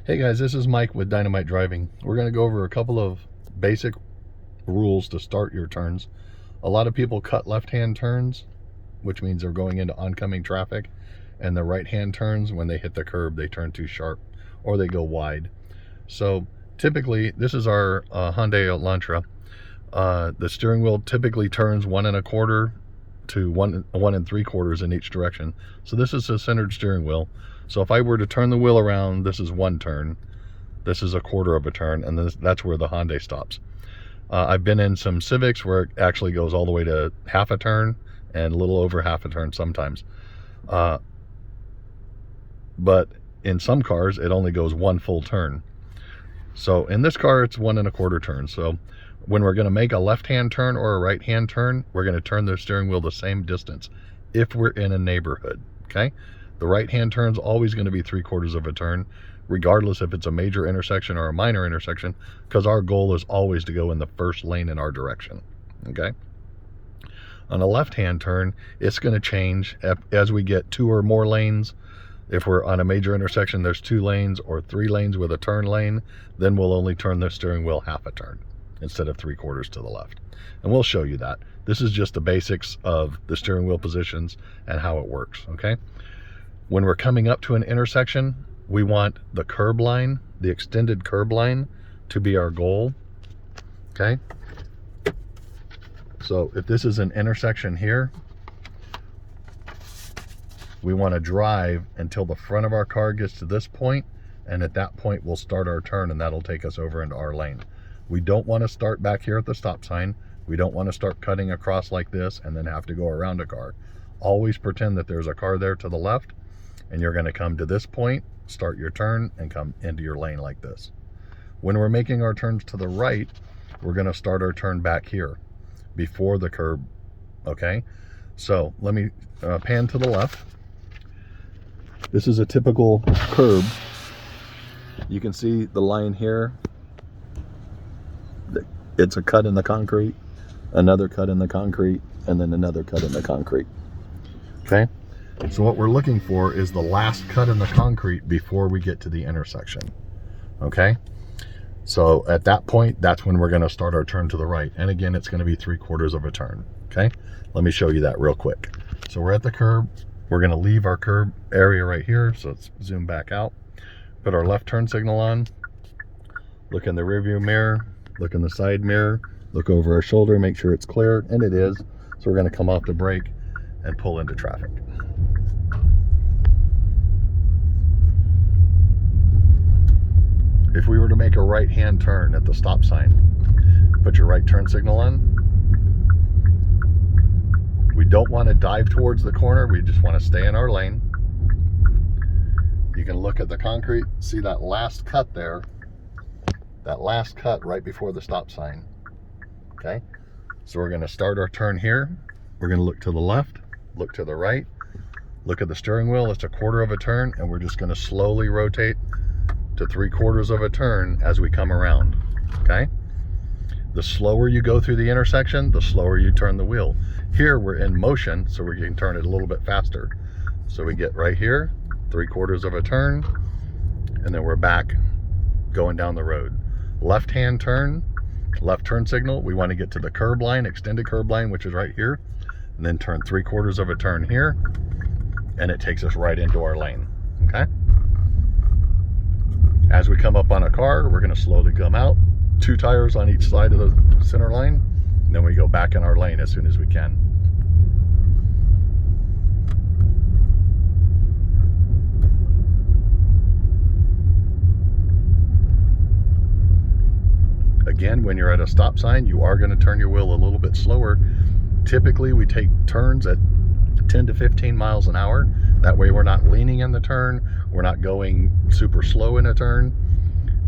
Hey guys, this is Mike with Dynamite Driving. We're going to go over a couple of basic rules to start your turns. A lot of people cut left-hand turns, which means they're going into oncoming traffic, and the right-hand turns, when they hit the curb, they turn too sharp or they go wide. So typically, this is our Hyundai Elantra. The steering wheel typically turns 1 1/4 to 1 3/4 in each direction. So this is a centered steering wheel. So if I were to turn the wheel around, this is 1 turn, this is 1/4 of a turn, and that's where the Hyundai stops. I've been in some Civics where it actually goes all the way to 1/2 a turn and a little over 1/2 a turn sometimes. But in some cars, it only goes 1 full turn. So in this car, it's 1 1/4 turn. So when we're going to make a left-hand turn or a right-hand turn, we're going to turn the steering wheel the same distance if we're in a neighborhood, okay? The right-hand turn is always going to be 3/4 of a turn, regardless if it's a major intersection or a minor intersection, because our goal is always to go in the first lane in our direction, okay? On a left-hand turn, it's going to change as we get 2 or more lanes. If we're on a major intersection, there's 2 lanes or 3 lanes with a turn lane, then we'll only turn the steering wheel 1/2 a turn instead of 3/4 to the left. And we'll show you that. This is just the basics of the steering wheel positions and how it works, okay? When we're coming up to an intersection, we want the curb line, the extended curb line, to be our goal, okay? So if this is an intersection here, we want to drive until the front of our car gets to this point, and at that point we'll start our turn, and that'll take us over into our lane. We don't want to start back here at the stop sign. We don't want to start cutting across like this and then have to go around a car. Always pretend that there's a car there to the left, and you're going to come to this point, start your turn, and come into your lane like this. When we're making our turns to the right, we're going to start our turn back here before the curb, okay? So let me pan to the left. This is a typical curb. You can see the line here. It's a cut in the concrete, another cut in the concrete, and then another cut in the concrete, okay? So what we're looking for is the last cut in the concrete before we get to the intersection, okay? So at that point, that's when we're going to start our turn to the right. And again, it's going to be 3/4 of a turn, okay? Let me show you that real quick. So we're at the curb. We're going to leave our curb area right here. So let's zoom back out. Put our left turn signal on. Look in the rearview mirror. Look in the side mirror. Look over our shoulder. Make sure it's clear. And it is. So we're going to come off the brake and pull into traffic. If we were to make a right-hand turn at the stop sign, put your right turn signal on. We don't want to dive towards the corner. We just want to stay in our lane. You can look at the concrete, see that last cut there, that last cut right before the stop sign, okay? So we're going to start our turn here. We're going to look to the left, look to the right, look at the steering wheel. It's 1/4 of a turn, and we're just going to slowly rotate to 3/4 of a turn as we come around, okay? The slower you go through the intersection, the slower you turn the wheel. Here we're in motion, so we can turn it a little bit faster. So we get right here, 3/4 of a turn, and then we're back going down the road. Left-hand turn, left turn signal. We want to get to the curb line, extended curb line, which is right here, and then turn 3/4 of a turn here, and it takes us right into our lane, okay? As we come up on a car, we're going to slowly come out, 2 tires on each side of the center line, and then we go back in our lane as soon as we can. Again, when you're at a stop sign, you are going to turn your wheel a little bit slower. Typically, we take turns at 10 to 15 miles an hour. That way we're not leaning in the turn. We're not going super slow in a turn.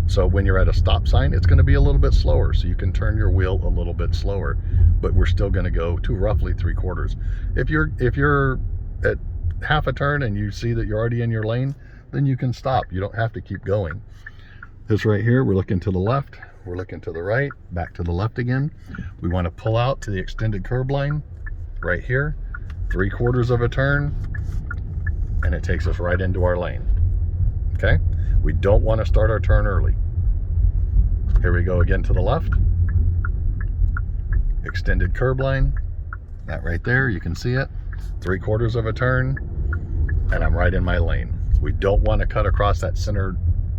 So when you're at a stop sign, it's going to be a little bit slower. So you can turn your wheel a little bit slower, but we're still going to go to roughly 3/4. If you're at 1/2 a turn and you see that you're already in your lane, then you can stop. You don't have to keep going. This right here, we're looking to the left. We're looking to the right, back to the left again. We want to pull out to the extended curb line right here, 3/4 of a turn, and it takes us right into our lane, okay? We don't want to start our turn early. Here we go again to the left. Extended curb line. That right there, you can see it. 3/4 of a turn, and I'm right in my lane. We don't want to cut across that center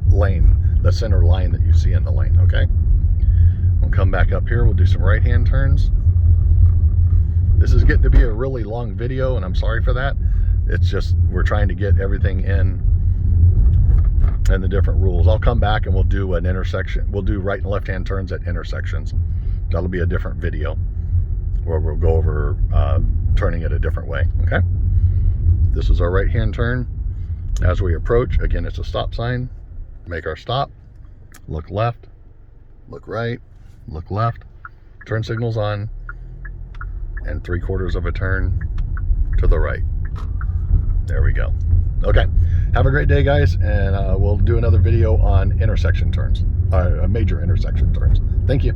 lane, the center line that you see in the lane, okay? We'll come back up here. We'll do some right-hand turns. This is getting to be a really long video, and I'm sorry for that. It's just we're trying to get everything in and the different rules. I'll come back and we'll do an intersection. We'll do right and left-hand turns at intersections. That'll be a different video where we'll go over turning it a different way, okay? This is our right-hand turn. As we approach, again, it's a stop sign. Make our stop, look left, look right, look left, turn signals on, and 3/4 of a turn to the right. There we go. Okay, have a great day, guys, and we'll do another video on intersection turns, major intersection turns. Thank you.